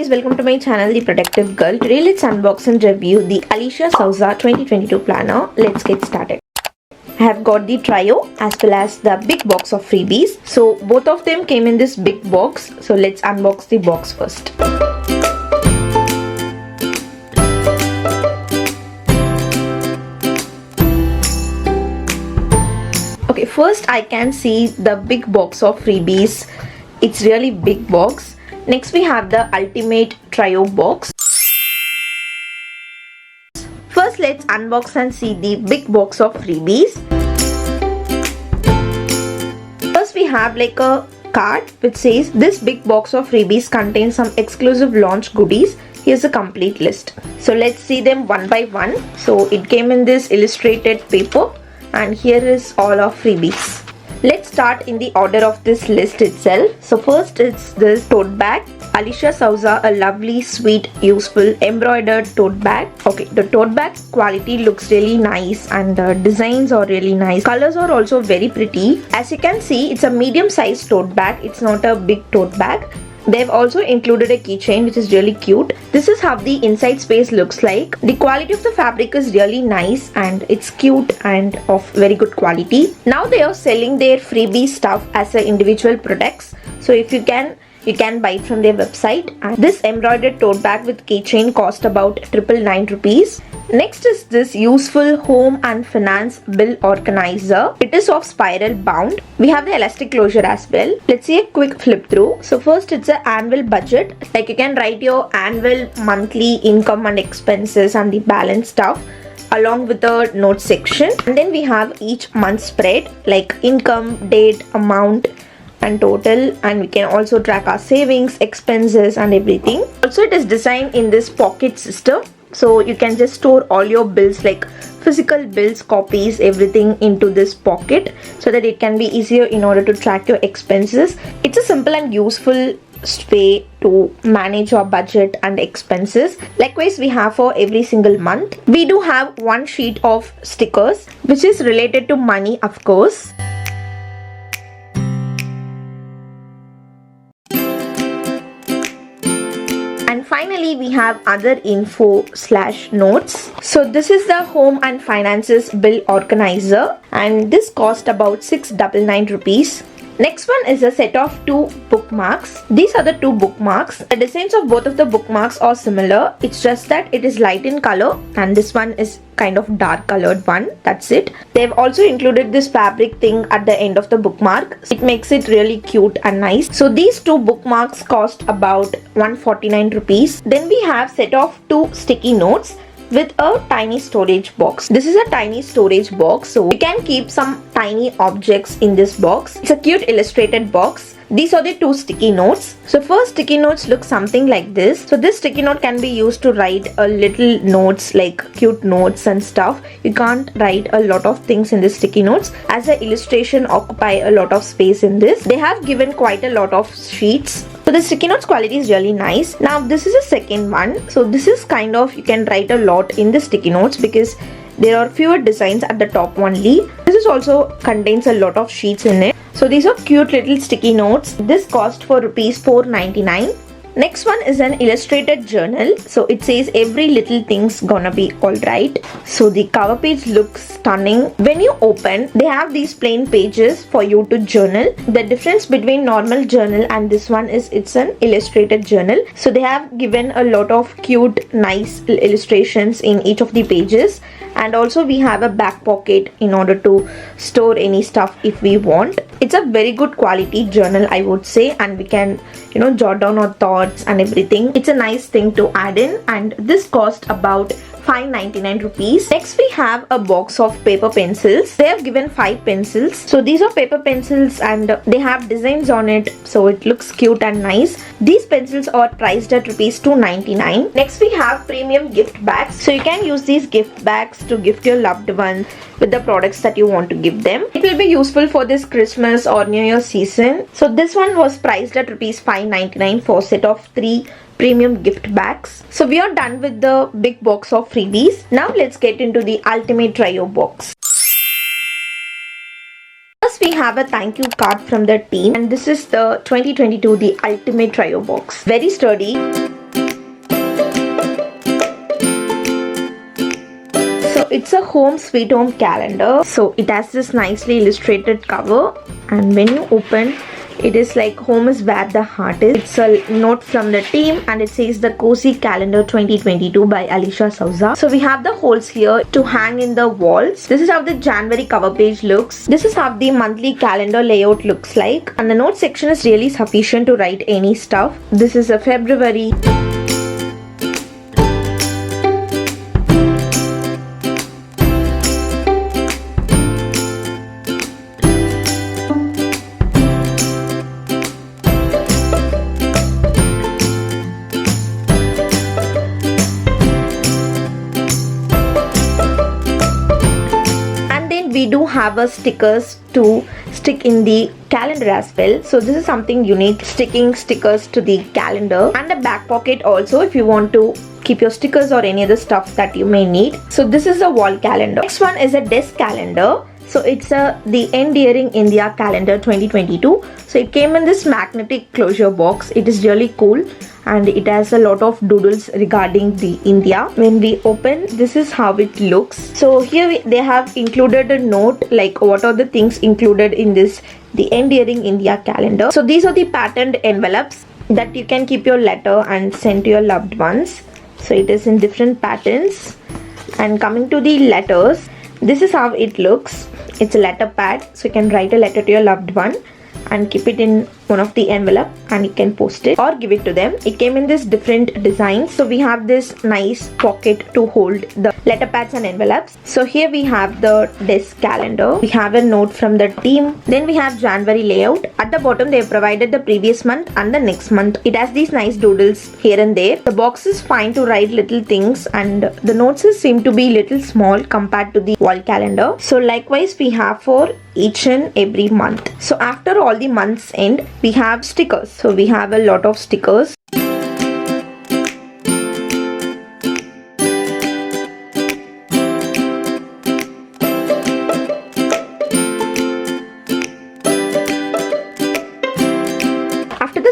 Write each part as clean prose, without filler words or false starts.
guys, welcome to my channel The Productive Girl. Today let's unbox and review the Alicia Souza 2022 planner. Let's get started. I have got the trio as well as the big box of freebies. So both of them came in this big box. So let's unbox the box first. Okay, first I can see the big box of freebies. It's really big box. Next we have the ultimate trio box. First let's unbox and see the big box of freebies. First we have like a card which says this big box of freebies contains some exclusive launch goodies. Here's a complete list. So let's see them one by one. So it came in this illustrated paper and here is all of freebies. Let's start in the order of this list itself. So first it's this tote bag. Alicia Souza, a lovely, sweet, useful embroidered tote bag. Okay, the tote bag quality looks really nice and the designs are really nice. Colors are also very pretty. As you can see, it's a medium sized tote bag. It's not a big tote bag. They've also included a keychain which is really cute. This is how the inside space looks like. The quality of the fabric is really nice and it's cute and of very good quality. Now they are selling their freebie stuff as a individual products. So if you can buy it from their website. And this embroidered tote bag with keychain cost about 999 rupees. Next is this useful home and finance bill organizer. It is of spiral bound. We have the elastic closure as well. Let's see a quick flip through. So first it's an annual budget. Like you can write your annual, monthly income and expenses and the balance stuff along with the notes section. And then we have each month spread like income, date, amount and total, and we can also track our savings, expenses and everything. Also it is designed in this pocket system. So you can just store all your bills like physical bills, copies, everything into this pocket so that it can be easier in order to track your expenses. It's a simple and useful way to manage our budget and expenses. Likewise, we have for every single month. We do have one sheet of stickers which is related to money, of course. And finally, we have other info/notes. So this is the home and finances bill organizer and this cost about 699 rupees. Next one is a set of 2 bookmarks. These are the 2 bookmarks. The designs of both of the bookmarks are similar. It's just that it is light in color and this one is kind of dark colored one. That's it. They've also included this fabric thing at the end of the bookmark. It makes it really cute and nice. So these 2 bookmarks cost about 149 rupees. Then we have set of 2 sticky notes with a tiny storage box. This is a tiny storage box, so you can keep some tiny objects in this box. It's a cute illustrated box. These are the 2 sticky notes. So first sticky notes look something like this. So this sticky note can be used to write a little notes like cute notes and stuff. You can't write a lot of things in this sticky notes as the illustration occupy a lot of space in this. They have given quite a lot of sheets. So the sticky notes quality is really nice. Now this is a second one. So this is kind of, you can write a lot in the sticky notes because there are fewer designs at the top only. This is also contains a lot of sheets in it. So these are cute little sticky notes. This cost for rupees 499. Next one is an illustrated journal. So it says every little thing's gonna be alright. So the cover page looks stunning. When you open, they have these plain pages for you to journal. The difference between normal journal and this one is it's an illustrated journal. So they have given a lot of cute, nice illustrations in each of the pages. And also we have a back pocket in order to store any stuff if we want. It's a very good quality journal, I would say, and we can, jot down our thoughts and everything. It's a nice thing to add in and this cost about 599 rupees. Next we have a box of paper pencils. They have given 5 pencils. So these are paper pencils and they have designs on it, so it looks cute and nice. These pencils are priced at rupees 299. Next we have premium gift bags. So you can use these gift bags to gift your loved ones with the products that you want to give them. It will be useful for this Christmas or New Year season. So this one was priced at rupees 599 for a set of 3 premium gift bags. So we are done with the big box of freebies. Now let's get into the ultimate trio box. First we have a thank you card from the team and this is the 2022 the ultimate trio box. Very sturdy. it's a home sweet home calendar. So it has this nicely illustrated cover, and when you open, it is like home is where the heart is. It's a note from the team, and it says the Cozy Calendar 2022 by Alicia Souza. So we have the holes here to hang in the walls. This is how the January cover page looks. This is how the monthly calendar layout looks like, and the note section is really sufficient to write any stuff. This is a February. We do have a stickers to stick in the calendar as well. So this is something unique, sticking stickers to the calendar, and a back pocket also if you want to keep your stickers or any other stuff that you may need. So this is a wall calendar. Next one is a desk calendar. So it's the Endearing India Calendar 2022. So it came in this magnetic closure box. It is really cool, and it has a lot of doodles regarding the India. When we open, this is how it looks. So here they have included a note like what are the things included in this, the Endearing India Calendar. So these are the patterned envelopes that you can keep your letter and send to your loved ones. So it is in different patterns. And coming to the letters, this is how it looks. It's a letter pad, so you can write a letter to your loved one and keep it in one of the envelope, and you can post it or give it to them. It came in this different designs. So we have this nice pocket to hold the letter pads and envelopes. So here we have the desk calendar. We have a note from the team. Then we have January layout. At the bottom they have provided the previous month and the next month. It has these nice doodles here and there. The box is fine to write little things, and the notes seem to be little small compared to the wall calendar. So likewise we have for each and every month. So after all the months end, we have stickers. So we have a lot of stickers.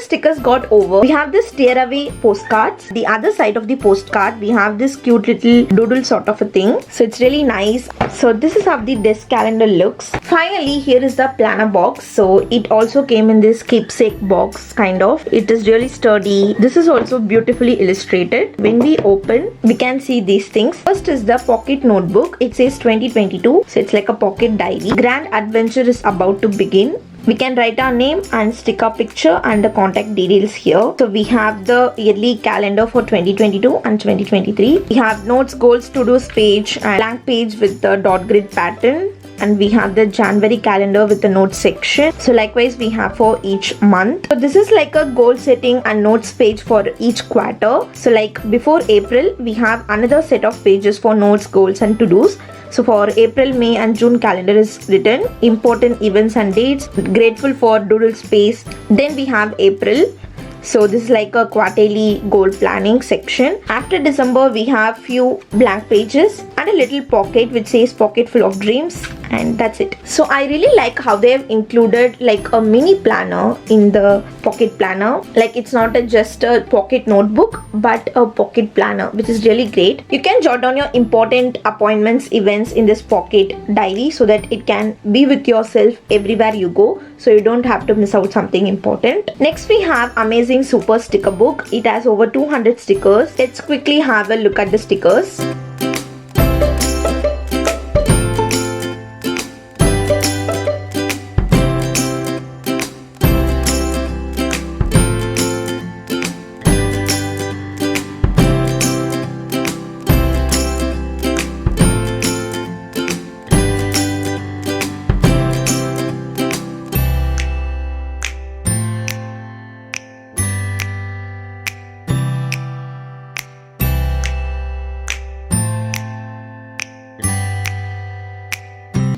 Stickers got over, we have this tear away postcards. The other side of the postcard, we have this cute little doodle sort of a thing. So it's really nice. So this is how the desk calendar looks. Finally, here is the planner box. So it also came in this keepsake box kind of. It is really sturdy. This is also beautifully illustrated. When we open, we can see these things. First is the pocket notebook. It says 2022. So it's like a pocket diary. Grand adventure is about to begin. We can write our name and stick our picture and the contact details here. So we have the yearly calendar for 2022 and 2023. We have notes, goals, to-dos page and blank page with the dot grid pattern. And we have the January calendar with the notes section. So likewise we have for each month. So this is like a goal setting and notes page for each quarter. So like before April, we have another set of pages for notes, goals and to-dos. So for April, May and June calendar is written important events and dates. Grateful for doodle space. Then we have April. So this is like a quarterly goal planning section. After December, we have few blank pages and a little pocket which says pocket full of dreams, and that's it. So I really like how they have included like a mini planner in the pocket planner. Like it's not just a pocket notebook but a pocket planner, which is really great. You can jot down your important appointments, events in this pocket diary so that it can be with yourself everywhere you go, so you don't have to miss out something important. Next we have amazing super sticker book. It has over 200 stickers. Let's quickly have a look at the stickers.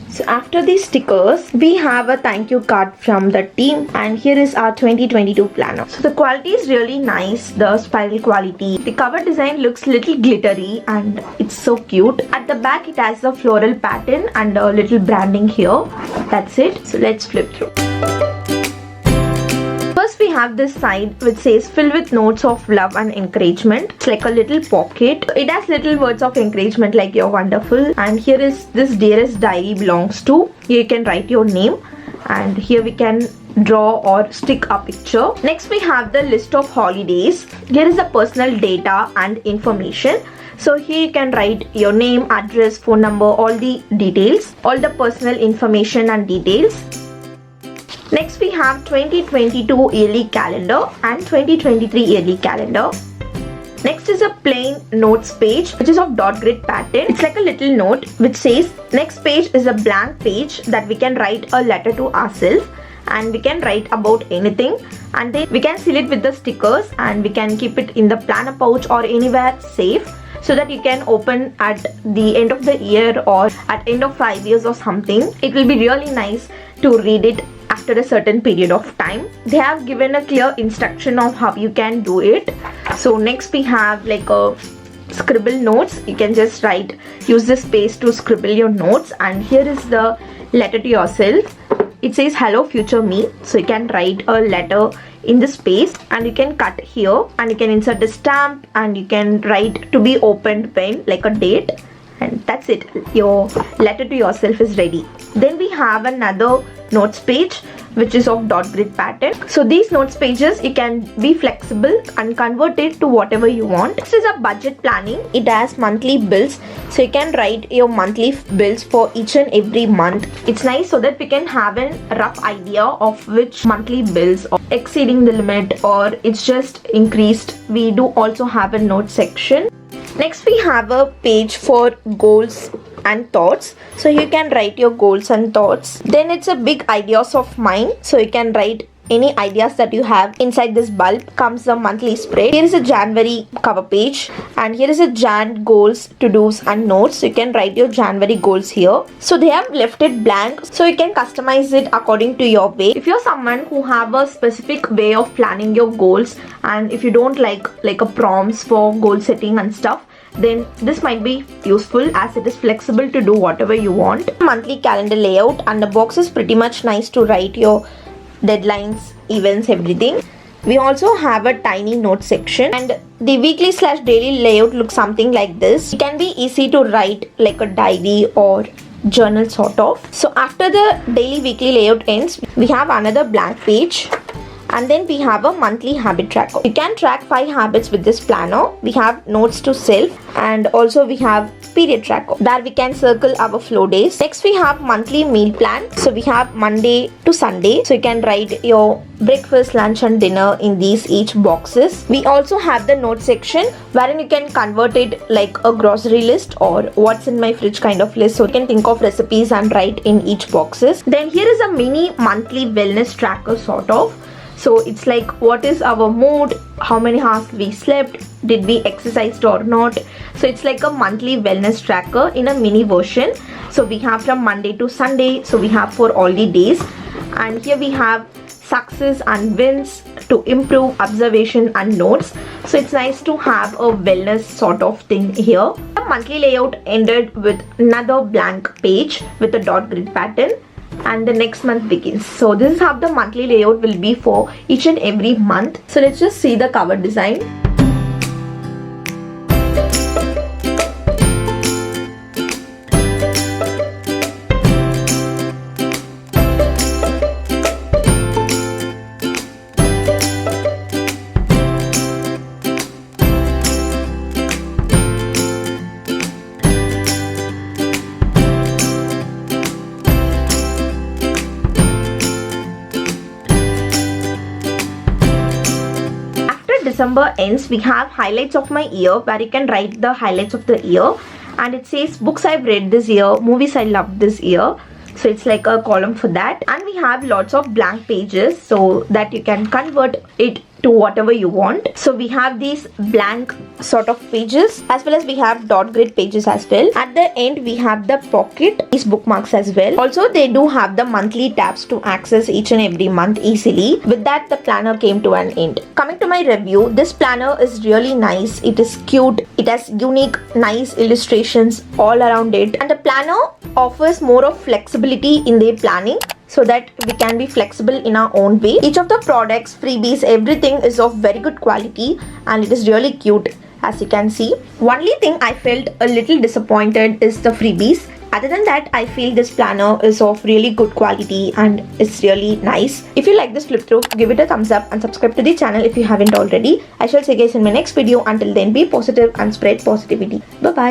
So after these stickers, we have a thank you card from the team, and here is our 2022 planner. So the quality is really nice, the spiral quality. The cover design looks little glittery and it's so cute. At the back it has a floral pattern and a little branding here. That's it. So let's flip through. First we have this side which says filled with notes of love and encouragement. It's like a little pocket. It has little words of encouragement like you're wonderful. And here is this dearest diary belongs to. Here you can write your name. And here we can draw or stick a picture. Next we have the list of holidays. Here is the personal data and information. So here you can write your name, address, phone number, all the details, all the personal information and details. Next we have 2022 yearly calendar and 2023 yearly calendar. Next is a plain notes page which is of dot grid pattern. It's like a little note which says next page is a blank page that we can write a letter to ourselves, and we can write about anything, and then we can seal it with the stickers, and we can keep it in the planner pouch or anywhere safe, so that you can open at the end of the year or at end of 5 years or something. It will be really nice to read it after a certain period of time. They have given a clear instruction of how you can do it. So next we have like a scribble notes. You can just write, use this space to scribble your notes, and here is the letter to yourself. It says hello future me, so you can write a letter in the space, and you can cut here, and you can insert a stamp, and you can write to be opened when, like a date, and that's it. Your letter to yourself is ready. Then we have another notes page which is of dot grid pattern. So these notes pages, you can be flexible and convert it to whatever you want. This is a budget planning. It has monthly bills, so you can write your monthly bills for each and every month. It's nice so that we can have a rough idea of which monthly bills are exceeding the limit or it's just increased. We do also have a note section. Next we have a page for goals and thoughts, so you can write your goals and thoughts. Then it's a big ideas of mine, so you can write any ideas that you have. Inside this bulb comes the monthly spread. Here is a January cover page, and here is a Jan goals, to-dos and notes. So you can write your January goals here. So they have left it blank, so you can customize it according to your way. If you're someone who have a specific way of planning your goals, and if you don't like a prompts for goal setting and stuff, then this might be useful as it is flexible to do whatever you want. Monthly calendar layout, and the box is pretty much nice to write your deadlines, events, everything. We also have a tiny note section, and the weekly/daily layout looks something like this. It can be easy to write like a diary or journal sort of. So after the daily weekly layout ends, we have another blank page. And then we have a monthly habit tracker. You can track 5 habits with this planner. We have notes to self, and also we have period tracker. There we can circle our flow days. Next we have monthly meal plan. So we have Monday to Sunday. So you can write your breakfast, lunch and dinner in these each boxes. We also have the note section wherein you can convert it like a grocery list or what's in my fridge kind of list. So you can think of recipes and write in each boxes. Then here is a mini monthly wellness tracker sort of. So it's like what is our mood, how many hours we slept, did we exercise or not. So it's like a monthly wellness tracker in a mini version. So we have from Monday to Sunday, so we have for all the days. And here we have success and wins to improve, observation and notes. So it's nice to have a wellness sort of thing here. The monthly layout ended with another blank page with a dot grid pattern, and the next month begins. So this is how the monthly layout will be for each and every month. So let's just see the cover design. December ends, we have highlights of my year where you can write the highlights of the year, and it says books I've read this year, movies I loved this year. So it's like a column for that. And we have lots of blank pages so that you can convert it to whatever you want. So we have these blank sort of pages, as well as we have dot grid pages as well. At the end we have the pocket, these bookmarks as well. Also they do have the monthly tabs to access each and every month easily. With that the planner came to an end. Coming to my review, this planner is really nice. It is cute, it has unique nice illustrations all around it, and the planner offers more of flexibility in their planning. so that we can be flexible in our own way. Each of the products, freebies, everything is of very good quality and it is really cute, as you can see. Only thing I felt a little disappointed is the freebies. Other than that, I feel this planner is of really good quality and it's really nice. If you like this flip through, give it a thumbs up and subscribe to the channel if you haven't already. I shall see you guys in my next video. Until then, be positive and spread positivity. Bye bye.